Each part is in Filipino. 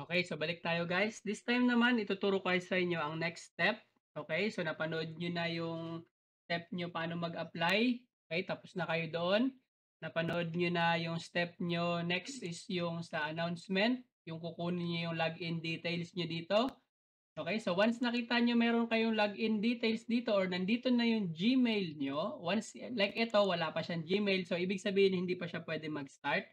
Okay, so balik tayo guys. This time naman, ituturo ko sa inyo ang next step. Okay, so napanood nyo na yung step nyo paano mag-apply. Okay, tapos na kayo doon. Napanood nyo na yung step nyo. Next is yung sa announcement. Yung kukunin nyo yung login details nyo dito. Okay, so once nakita nyo meron kayong login details dito or nandito na yung Gmail nyo, once like ito, wala pa siyang Gmail. So, ibig sabihin, hindi pa siya pwede mag-start.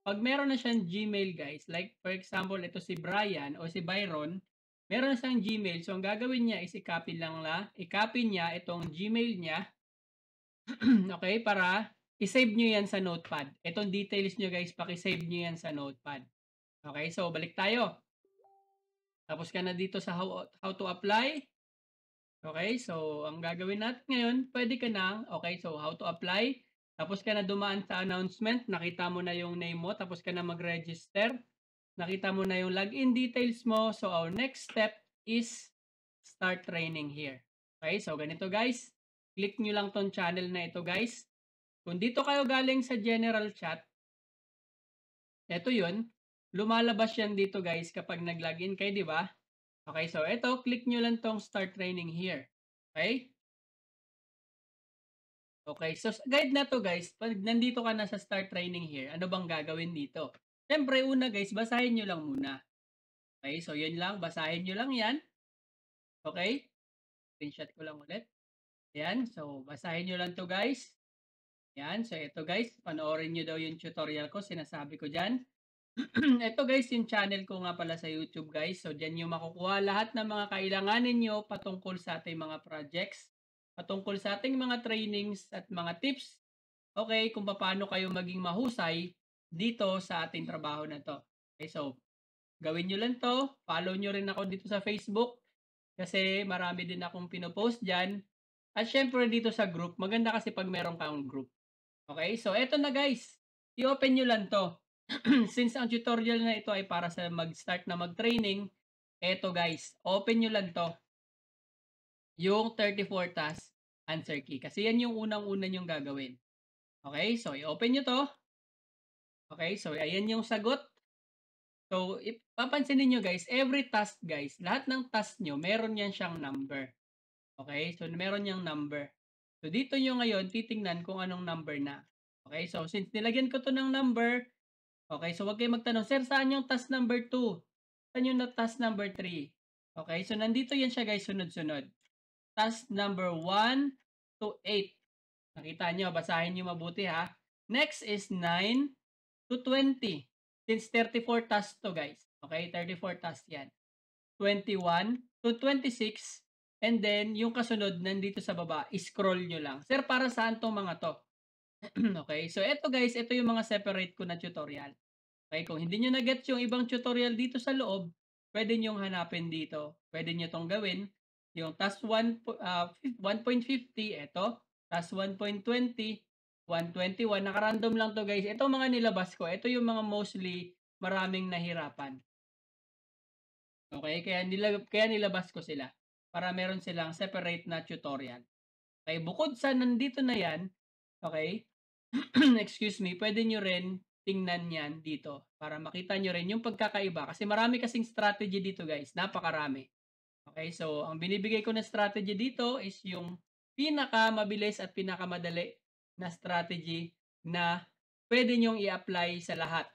Pag meron na siyang Gmail guys, like for example, ito si Brian o si Byron, meron na siyang Gmail. So, ang gagawin niya is i-copy niya itong Gmail niya, okay, para i-save nyo yan sa notepad. Itong details nyo guys, paki-save nyo yan sa notepad. Okay, so balik tayo. Tapos ka na dito sa how to apply. Okay, so ang gagawin natin ngayon, pwede ka na, okay, so how to apply. Tapos ka na dumaan sa announcement, nakita mo na yung name mo, tapos ka na mag-register. Nakita mo na yung login details mo. So, our next step is start training here. Okay, so ganito guys. Click nyo lang tong channel na ito guys. Kung dito kayo galing sa general chat, ito yun. Lumalabas yan dito guys kapag nag-login kayo, di ba? Okay, so ito, click nyo lang tong start training here. Okay? Okay, so sa guide na to guys, pag nandito ka na sa start training here, ano bang gagawin dito? Siyempre, una guys, basahin nyo lang muna. Okay, so yun lang, basahin nyo lang yan. Okay? Screenshot ko lang ulit. Ayan, so basahin nyo lang to guys. Ayan, so ito guys, panoorin nyo daw yung tutorial ko, sinasabi ko dyan. Ito guys, yung channel ko nga pala sa YouTube guys. So dyan nyo makukuha lahat ng mga kailanganin nyo patungkol sa ating mga projects, patungkol sa ating mga trainings at mga tips. Okay, kung paano kayo maging mahusay dito sa ating trabaho na to. Okay, so gawin nyo lang to. Follow nyo rin ako dito sa Facebook kasi marami din akong pinopost dyan. At syempre dito sa group, maganda kasi pag meron kang group. Okay, so eto na guys. I-open nyo lang to. Since ang tutorial na ito ay para sa mag-start na mag-training, eto guys, open nyo lang to. Yung 34 task answer key. Kasi yan yung unang-una nyong gagawin. Okay, so i-open nyo to. Okay, so ayan yung sagot. So, papansinin niyo guys, every task guys, lahat ng task nyo, meron yan siyang number. Okay, so meron niyang number. So, dito nyo ngayon, titingnan kung anong number na. Okay, so since nilagyan ko to ng number, okay, so wag kayo magtanong, sir, saan yung task number 2? Saan yung task number 3? Okay, so nandito yan siya guys, sunod-sunod. Task number 1 to 8. Nakita nyo, basahin nyo mabuti ha. Next is 9 to 20. Since 34 tasks to guys. Okay, 34 tasks yan. 21 to 26. And then, yung kasunod, nandito sa baba, scroll nyo lang. Sir, para saan tong mga to? Okay, so eto guys, ito yung mga separate ko na tutorial. Okay, kung hindi nyo na-get yung ibang tutorial dito sa loob, pwede nyo hanapin dito. Pwede nyo tong gawin. Yung task 1.50, ito. Task 1.20, 121. Naka-random lang to guys. Ito mga nilabas ko. Ito yung mga mostly maraming nahirapan. Okay, kaya nilabas ko sila para meron silang separate na tutorial. Okay, bukod sa nandito na yan, okay, excuse me, pwede nyo rin tingnan yan dito para makita nyo rin yung pagkakaiba. Kasi marami kasing strategy dito guys, napakarami. Okay, so ang binibigay ko na strategy dito is yung pinakamabilis at pinakamadali na strategy na pwede nyong i-apply sa lahat.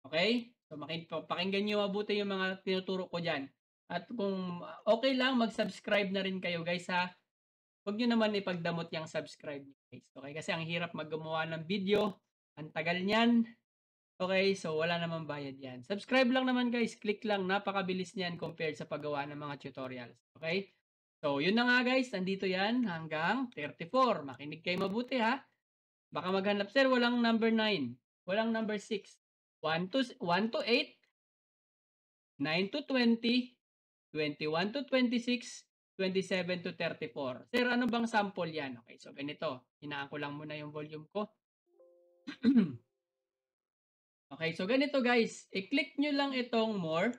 Okay? So pakinggan nyo mabuti yung mga tinuturo ko dyan. At kung okay lang, mag-subscribe na rin kayo guys ha. Huwag nyo naman ipagdamot yung subscribe nyo guys. Okay? Kasi ang hirap maggumawa ng video. Ang tagal niyan. Okay? So wala namang bayad yan. Subscribe lang naman guys. Click lang. Napakabilis niyan compared sa paggawa ng mga tutorials. Okay? So yun na nga guys. Nandito yan hanggang 34. Makinig kayo mabuti ha. Baka maghanap, sir, walang number 9. Walang number 6. 1 to 8, 9 to 20, 21 to 26, 27 to 34. Sir, ano bang sample yan? Okay, so ganito. Hinaan ko lang muna yung volume ko. Okay, so ganito guys. I-click nyo lang itong more.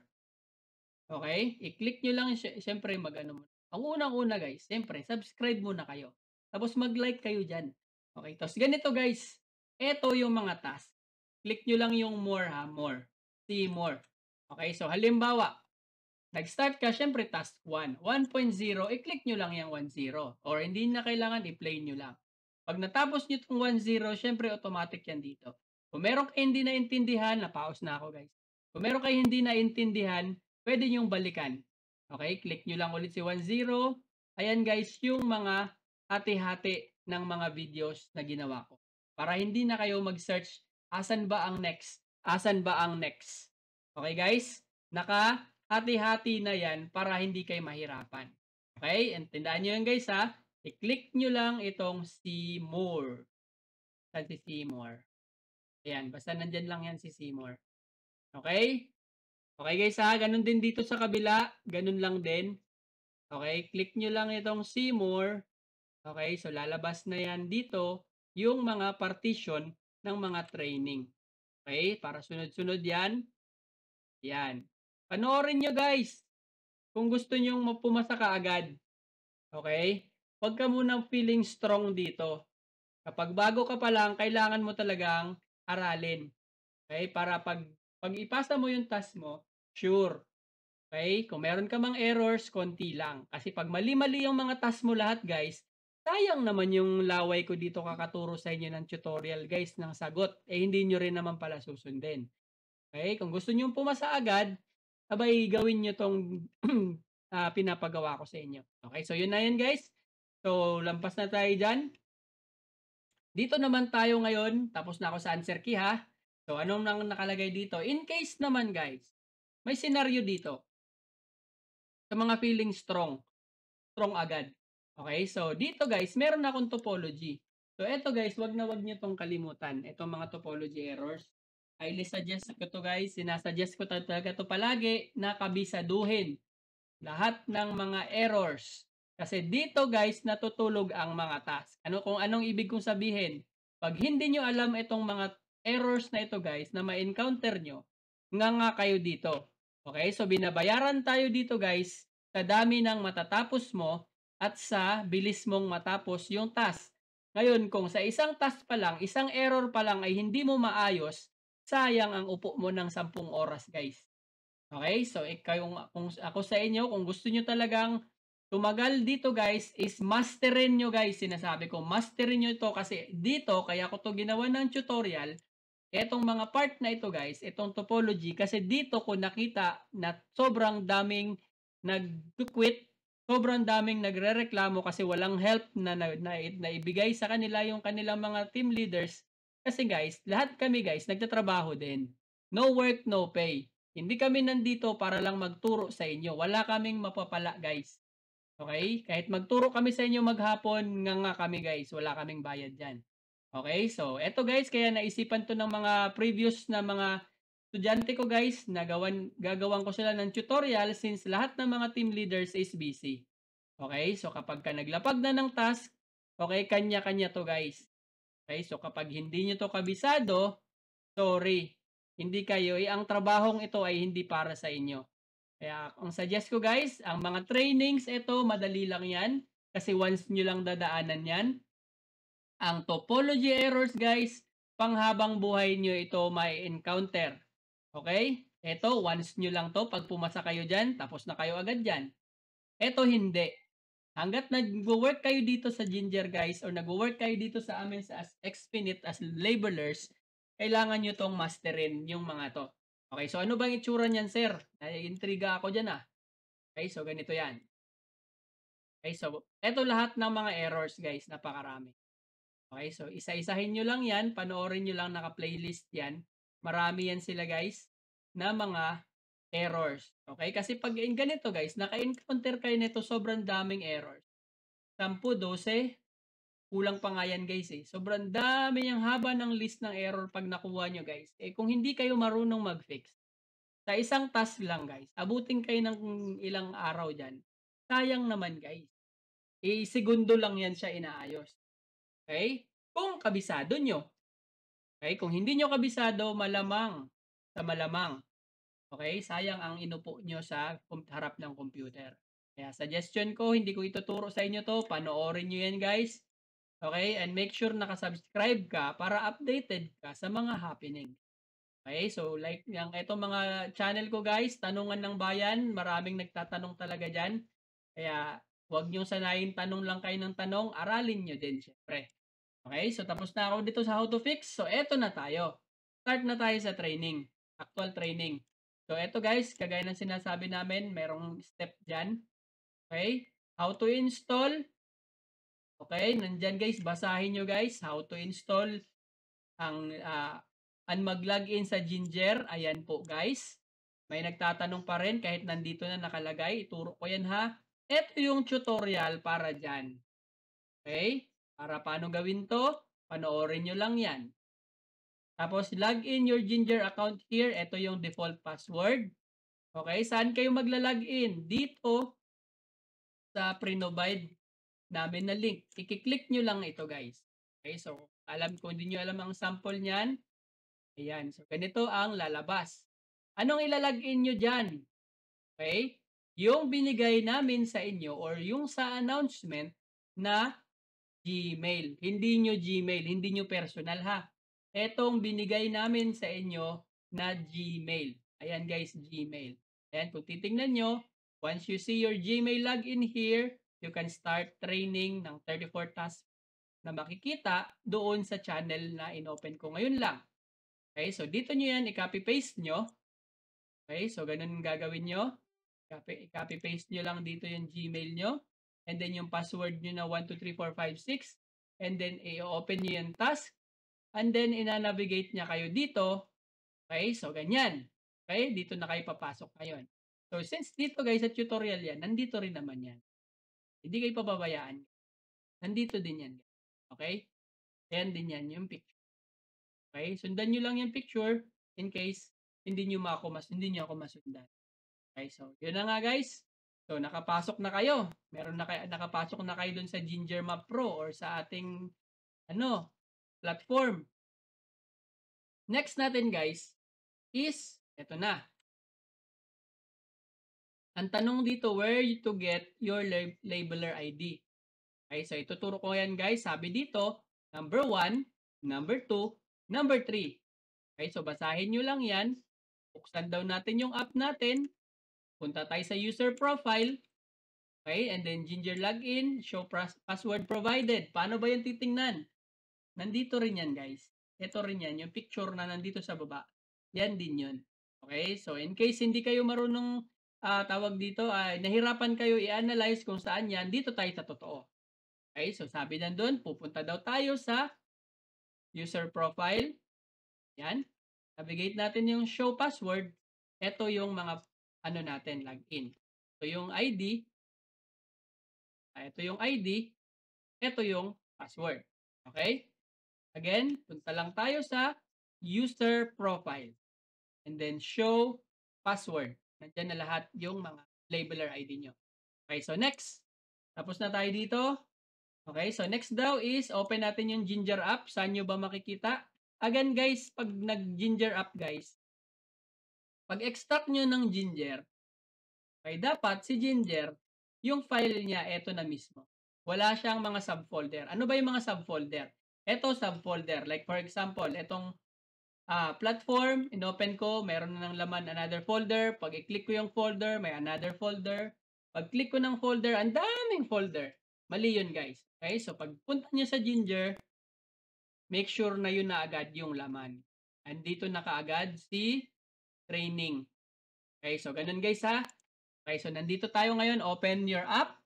Okay? I-click nyo lang, syempre mag-ano mo. Ang unang-una guys, syempre, subscribe muna kayo. Tapos mag-like kayo dyan. Okay, tapos ganito guys. Ito yung mga task. Click nyo lang yung more ha, more. See more. Okay, so halimbawa, nag-start ka, syempre task 1. 1.0, i-click nyo lang yung 1.0. Or hindi na kailangan, i-play nyo lang. Pag natapos nyo itong 1.0, syempre automatic yan dito. Kung meron kayo hindi naintindihan, na-pause na ako guys. Kung meron kayo hindi naintindihan, pwede nyong balikan. Okay, click nyo lang ulit si 1.0. Ayan guys, yung mga hati-hati ng mga videos na ginawa ko. Para hindi na kayo mag-search, asan ba ang next? Asan ba ang next? Okay guys? Hati-hati na yan para hindi kayo mahirapan. Okay? And tandaan nyo yan guys ha. I-click nyo lang itong see more. Saan si see more? Ayan. Basta nandyan lang yan si see more. Okay? Okay guys ha. Ganun din dito sa kabila. Ganun lang din. Okay? Click nyo lang itong see more. Okay? So lalabas na yan dito yung mga partition ng mga training. Okay? Para sunod-sunod yan. Yan. Panoorin nyo guys. Kung gusto nyong pumasa kaagad, okay? Huwag ka munang feeling strong dito. Kapag bago ka pa lang, kailangan mo talagang aralin. Okay? Para pag ipasa mo yung task mo, sure. Okay? Kung meron ka mang errors, konti lang. Kasi pag mali-mali yung mga task mo lahat, guys, sayang naman yung laway ko dito kakaturo sa inyo ng tutorial, guys, ng sagot. Eh, hindi nyo rin naman pala susundin. Okay? Kung gusto niyo pumasa agad, abay gawin niyo tong pinapagawa ko sa inyo. Okay? So, yun na yun, guys. So, lampas na tayo dyan. Dito naman tayo ngayon. Tapos na ako sa answer key, ha? So, anong nang nakalagay dito? In case naman, guys, may senaryo dito sa mga feeling strong. Strong agad. Okay? So, dito, guys, meron akong topology. So, eto, guys, wag na wag niyo tong kalimutan. Itong mga topology errors. Highly suggest ko to, guys. Sinasuggest ko talaga to palagi na kabisaduhin lahat ng mga errors. Kasi dito guys, natutulog ang mga task. Kung anong ibig kong sabihin? Pag hindi nyo alam itong mga errors na ito guys, na ma-encounter nyo, nga kayo dito. Okay, so binabayaran tayo dito guys, sa dami ng matatapos mo at sa bilis mong matapos yung task. Ngayon, kung sa isang task pa lang, isang error pa lang ay hindi mo maayos, sayang ang upo mo ng 10 oras guys. Okay, so kung ako sa inyo, kung gusto niyo talagang tumagal dito guys, is masterin niyo guys. Sinasabi ko, masterin niyo ito kasi dito, kaya ko to ginawa ng tutorial, etong mga part na ito guys, itong topology, kasi dito ko nakita na sobrang daming nag-quit, sobrang daming nagrereklamo kasi walang help na ibigay sa kanila yung kanilang mga team leaders. Kasi guys, lahat kami guys, nagtatrabaho din. No work, no pay. Hindi kami nandito para lang magturo sa inyo. Wala kaming mapapala guys. Okay? Kahit magturo kami sa inyo maghapon, nga kami guys. Wala kaming bayad dyan. Okay? So, eto guys, kaya naisipan to ng mga previous na mga estudyante ko guys, gagawan ko sila ng tutorial since lahat ng mga team leaders is busy. Okay? So, kapag ka naglapag na ng task, okay, kanya-kanya to guys. Okay? So, kapag hindi nyo to kabisado, sorry, hindi kayo, ang trabahong ito ay hindi para sa inyo. Kaya ang suggest ko guys, ang mga trainings ito, madali lang yan. Kasi once nyo lang dadaanan yan. Ang topology errors guys, panghabang buhay nyo ito may encounter. Okay? Ito, once nyo lang to, pag pumasa kayo dyan, tapos na kayo agad dyan. Ito hindi. Hanggat nag-work kayo dito sa Ginger guys or nag-work kayo dito sa amin sa Xfinit as labelers, kailangan nyo tong masterin yung mga to. Okay, so ano bang itsura niyan, sir? Naiintriga ako dyan ah. Okay, so ganito yan. Okay, so eto lahat ng mga errors guys, napakarami. Okay, so isa-isahin nyo lang yan, panoorin nyo lang, naka-playlist yan. Marami yan sila guys na mga errors. Okay, kasi pag ganito guys, naka-encounter kayo nito sobrang daming errors. 10, 12, kulang pa nga yan guys eh. Sobrang dami yung haba ng list ng error pag nakuha nyo guys. Eh kung hindi kayo marunong mag-fix, sa isang task lang guys, abutin kayo ng ilang araw dyan. Sayang naman guys. Eh segundo lang yan siya inaayos. Okay? Kung kabisado nyo. Okay? Kung hindi nyo kabisado, malamang sa malamang. Okay? Sayang ang inupo nyo sa harap ng computer. Kaya suggestion ko, hindi ko ituturo sa inyo to. Panoorin nyo yan guys. Okay? And make sure nakasubscribe ka para updated ka sa mga happening. Okay, so like yang itong mga channel ko guys, Tanungan ng Bayan, maraming nagtatanong talaga diyan. Kaya huwag niyong sanayin tanong lang kayo ng tanong, aralin niyo din syempre. Okay, so tapos na ako dito sa how to fix. So eto na tayo. Start na tayo sa training, actual training. So eto guys, kagaya ng sinasabi namin, merong step diyan. Okay? How to install. Okay, nandiyan guys, basahin niyo guys how to install ang mag-login sa Ginger. Ayan po guys. May nagtatanong pa rin kahit nandito na nakalagay. Ituro ko yan ha. Ito yung tutorial para dyan. Okay? Para paano gawin to, panoorin nyo lang yan. Tapos log in your Ginger account here. Ito yung default password. Okay? Saan kayo magla-login? Dito sa pre-provide namin na link. I-click nyo lang ito guys. Okay? So, kung hindi nyo alam ang sample niyan, ayan. So, ganito ang lalabas. Anong ilalagin nyo dyan? Okay? Yung binigay namin sa inyo or yung sa announcement na Gmail. Hindi nyo Gmail, hindi nyo personal ha. Etong binigay namin sa inyo na Gmail. Ayan guys, Gmail. Ayan, kung titingnan nyo, once you see your Gmail login here, you can start training ng 34 tasks na makikita doon sa channel na inopen ko ngayon lang. Okay, so dito nyo yan, i-copy-paste nyo. Okay, so ganun gagawin nyo. I-copy-paste nyo lang dito yung Gmail nyo. And then yung password nyo na 12345 and then i-open nyo yung task. And then ina-navigate niya kayo dito. Okay, so ganyan. Okay, dito na kayo papasok ngayon. So since dito guys sa tutorial yan, nandito rin naman yan. Hindi kayo pababayaan. Nandito din yan. Okay? Ayan din yan yung picture. Okay? Sundan nyo lang yung picture in case hindi nyo ako masundan. Okay, so yun na nga guys. So nakapasok na kayo. Nakapasok na kayo dun sa Ginger Map Pro or sa ating platform. Next natin guys is eto na. Ang tanong dito, where you to get your labeler ID? Okay, so ituturo ko yan guys. Sabi dito, number 1, number 2, number 3. Okay, so basahin nyo lang yan. Buksan daw natin yung app natin. Punta tayo sa user profile. Okay, and then Ginger login, show password provided. Paano ba yung titingnan? Nandito rin yan guys. Ito rin yan, yung picture na nandito sa baba. Yan din yun. Okay, so in case hindi kayo marunong tawag dito, nahirapan kayo i-analyze kung saan yan, dito tayo sa totoo. Okay, so sabi nandun, pupunta daw tayo sa user profile. Yan. Navigate natin yung show password. Ito yung mga natin, login. So yung ID, ito yung ID, ito yung password. Okay? Again, punta lang tayo sa user profile. And then show password. Nandiyan na lahat yung mga labeler ID nyo. Okay, so next. Tapos na tayo dito. Okay, so next daw is open natin yung Ginger app. Saan nyo ba makikita? Again guys, pag nag-Ginger app guys, pag extract nyo ng Ginger, okay, dapat si Ginger, yung file niya, eto na mismo. Wala siyang mga subfolder. Ano ba yung mga subfolder? Eto subfolder. Like for example, etong platform, inopen ko, meron na ng laman another folder. Pag i-click ko yung folder, may another folder. Pag click ko ng folder, ang daming folder. Mali yun guys. Okay, so pag punta nyo sa Ginger, make sure na yun na agad yung laman. Andito na kaagad si training. Okay, so ganun guys ha. Okay, so nandito tayo ngayon. Open your app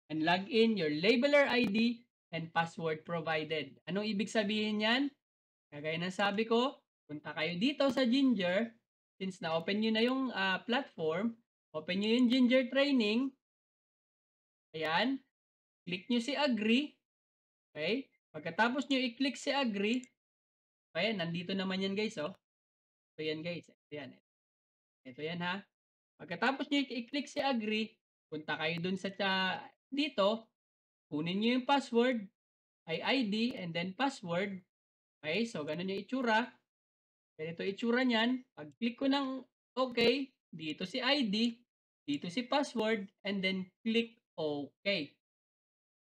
and log in your labeler ID and password provided. Anong ibig sabihin yan? Kagaya ng sabi ko, punta kayo dito sa Ginger. Since na-open nyo na yung platform, open nyo yung Ginger training. Ayan. Click nyo si agree. Okay. Pagkatapos nyo i-click si agree, okay, nandito naman yan guys, oh. Ito yan guys. Ito yan. Ito yan ha. Pagkatapos nyo i-click si agree, punta kayo dun sa dito, kunin nyo yung password, ay ID, and then password. Okay, so ganun yung itsura. Ganito itsura niyan. Pag-click ko ng okay, dito si ID, dito si password, and then click okay.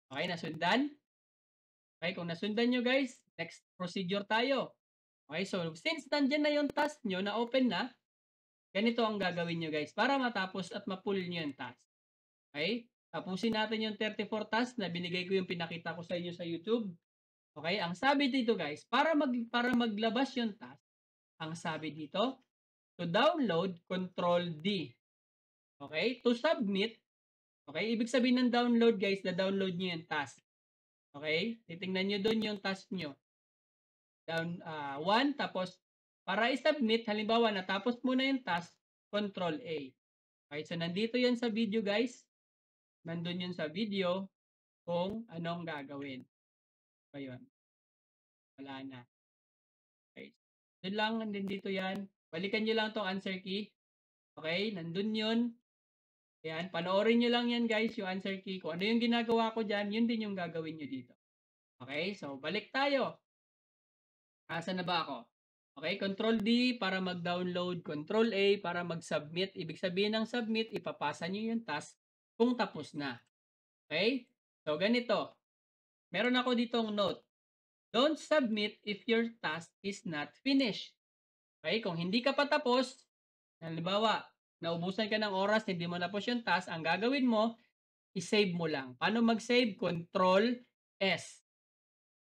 Okay, nasundan? Okay, kung nasundan nyo guys, next procedure tayo. Okay, so since nandiyan na yung task nyo na open na, ganito ang gagawin nyo guys para matapos at ma-pull nyo yung task. Okay? Tapusin natin yung 34 tasks na binigay ko yung pinakita ko sa inyo sa YouTube. Okay? Ang sabi dito guys, para maglabas yung task, ang sabi dito, to download, control D. Okay? To submit, okay? Ibig sabihin ng download guys, na download nyo yung task. Okay? Titingnan nyo doon yung task nyo. Down 1, tapos para i-submit, halimbawa natapos mo na yung task, control A. Okay? So nandito yan sa video guys. Nandun yun sa video kung anong gagawin. Ayun. Wala na. Okay. Doon lang, nandito yan. Balikan nyo lang tong answer key. Okay, nandun yun. Ayan, panoorin nyo lang yan guys, yung answer key. Kung ano yung ginagawa ko dyan, yun din yung gagawin nyo dito. Okay, so balik tayo. Asa na ba ako? Okay, Control D para mag-download, Control A para mag-submit. Ibig sabihin ng submit, ipapasa nyo yung task kung tapos na. Okay, so ganito. Meron ako ditong note. Don't submit if your task is not finished. Okay, kung hindi ka pa tapos, halimbawa, naubusan ka ng oras, hindi mo tapos yung task, ang gagawin mo, i-save mo lang. Paano mag-save? Control S.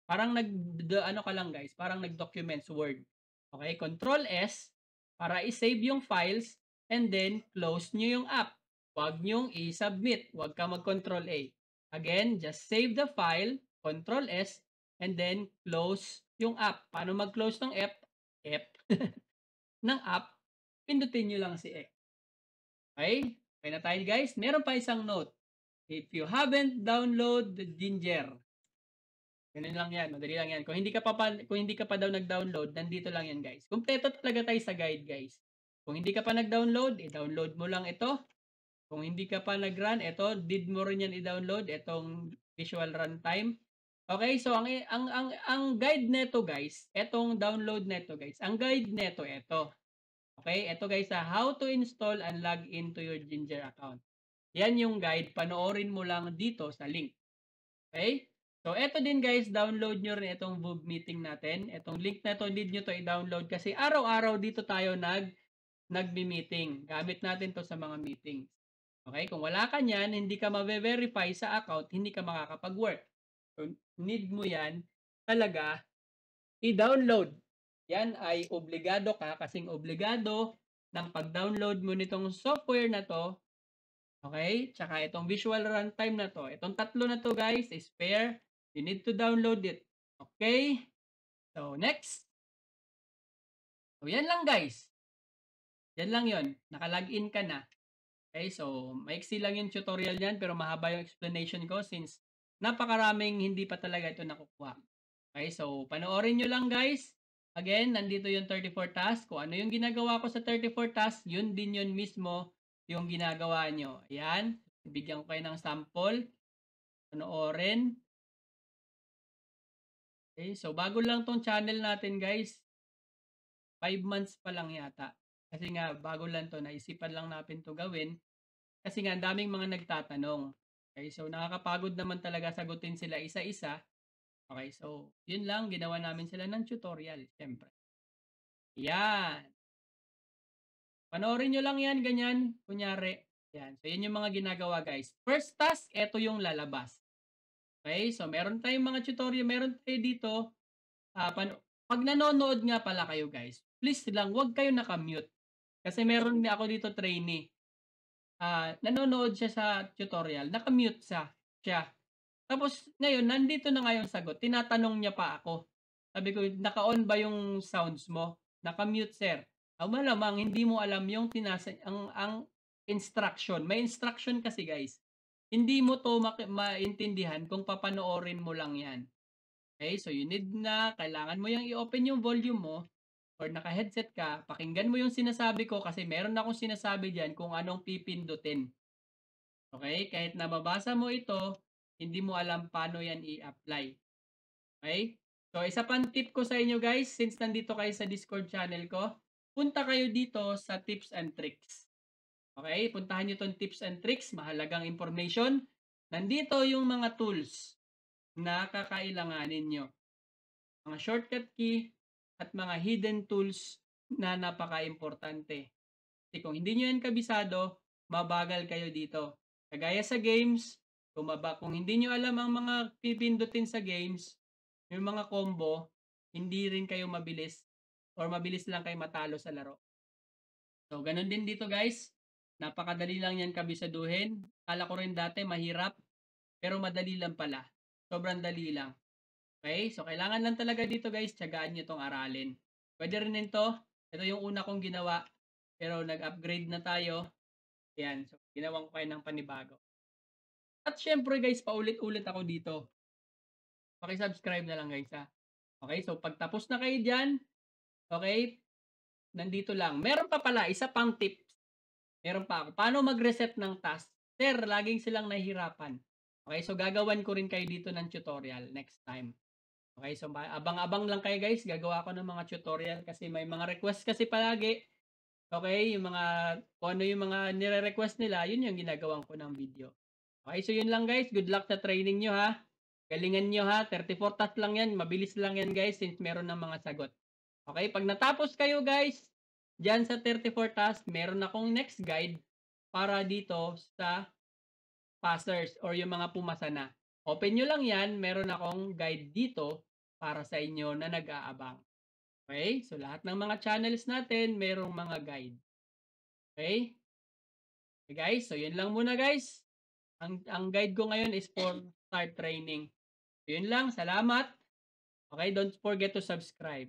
Parang ano ka lang guys, parang nag-documents Word. Okay, Control S para i-save yung files and then close nyo yung app. Huwag nyong i-submit. Huwag ka mag-Control A. Again, just save the file, Control S, and then close yung app. Paano mag-close ng app? ng app, pindutin nyo lang si X. Okay? Okay na tayo guys. Meron pa isang note. If you haven't download the Ginger. Ganun lang yan. Madali lang yan. Kung hindi ka pa daw nag-download, nandito lang yan guys. Kumpleto talaga tayo sa guide guys. Kung hindi ka pa nag-download, i-download mo lang ito. Kung hindi ka pa nag-run, ito, did mo rin yan i-download, itong visual runtime. Okay, so ang guide neto guys, etong download neto guys, ang guide neto ito. Okay, ito guys how to install and log into your Ginger account. Yan yung guide, panoorin mo lang dito sa link. Okay? So, eto din guys, download nyo rin itong VooV meeting natin. Itong link na to, need nyo to i-download kasi araw-araw dito tayo nagmi-meeting. Gamit natin to sa mga meetings. Okay? Kung wala ka niyan, hindi ka ma-verify sa account, hindi ka makakapag-work. So, need mo yan talaga i-download. Yan ay obligado ka kasing obligado ng pag-download mo nitong software na to. Okay? Tsaka itong visual runtime na to. Itong tatlo na to guys is pair. You need to download it. Okay? So, next. So, yan lang guys. Yan lang yon. Naka-login ka na. Okay? So, maiksi lang yung tutorial yan pero mahaba yung explanation ko since napakaraming hindi pa talaga ito nakukuha. Okay? So, panoorin nyo lang guys. Again, nandito yung 34 tasks. Kung ano yung ginagawa ko sa 34 tasks, yun din yun mismo yung ginagawa nyo. Ayan. Bigyan ko kayo ng sample. Panoorin. Okay, so bago lang tong channel natin guys. 5 months pa lang yata. Kasi nga bago lang to, naisipan lang natin to gawin. Kasi nga daming mga nagtatanong. Okay, so nakakapagod naman talaga sagutin sila isa-isa. Okay, so yun lang, ginawa namin sila ng tutorial, syempre. Yan. Panoorin nyo lang yan, ganyan, kunyari. Yan, so yun yung mga ginagawa guys. First task, ito yung lalabas. Okay, so meron tayong mga tutorial, meron tayo dito. Pag nanonood nga pala kayo guys, please lang, huwag kayo nakamute. Kasi meron ako dito trainee. Nanonood siya sa tutorial, nakamute siya. Tapos ngayon, nandito na nga yung sagot. Tinatanong niya pa ako. Sabi ko, naka-on ba yung sounds mo? Naka-mute, sir. Malamang hindi mo alam yung ang instruction. May instruction kasi guys. Hindi mo to maintindihan kung papanoorin mo lang yan. Okay, so you need na, kailangan mo yung i-open yung volume mo or naka-headset ka, pakinggan mo yung sinasabi ko kasi meron akong sinasabi diyan kung anong pipindutin. Okay, kahit nababasa mo ito, hindi mo alam paano yan i-apply. Okay? So, isa pang tip ko sa inyo guys, since nandito kayo sa Discord channel ko, punta kayo dito sa tips and tricks. Okay? Puntahan nyo itong tips and tricks, mahalagang information. Nandito yung mga tools na kakailanganin nyo. Mga shortcut key, at mga hidden tools na napaka-importante. Kasi kung hindi nyo yan kabisado, mabagal kayo dito. Kagaya sa games, kung hindi nyo alam ang mga pipindutin sa games, yung mga combo, hindi rin kayo mabilis or mabilis lang kayo matalo sa laro. So, ganun din dito guys. Napakadali lang yan kabisaduhin. Kala ko rin dati mahirap, pero madali lang pala. Sobrang dali lang. Okay? So, kailangan lang talaga dito guys, tiyagaan nyo itong aralin. Pwede rin ito. Ito yung una kong ginawa. Pero nag-upgrade na tayo. Yan. So, ginawang ko kayo ng panibago. At syempre guys, paulit-ulit ako dito. Paki-subscribe na lang guys ha. Okay? So, pag tapos na kayo dyan, okay? Nandito lang. Meron pa pala, isa pang tips. Meron pa ako. Paano mag-reset ng task? Sir, laging silang nahihirapan. Okay, so gagawan ko rin kayo dito ng tutorial next time. Okay, so abang-abang lang kayo guys. Gagawa ko ng mga tutorial kasi may mga request kasi palagi. Okay, yung mga, kung ano yung mga nire-request nila, yun yung ginagawan ko ng video. Okay, so yun lang guys. Good luck sa training nyo ha. Galingan nyo ha. 34 tasks lang yan. Mabilis lang yan guys since meron ng mga sagot. Okay, pag natapos kayo guys, dyan sa 34 tasks, meron akong next guide para dito sa passers or yung mga pumasa na. Open nyo lang yan, meron akong guide dito para sa inyo na nag-aabang. Okay, so lahat ng mga channels natin, merong mga guide. Okay? Okay guys, so yun lang muna guys. Ang guide ko ngayon is for start training. So, yun lang, salamat. Okay, don't forget to subscribe.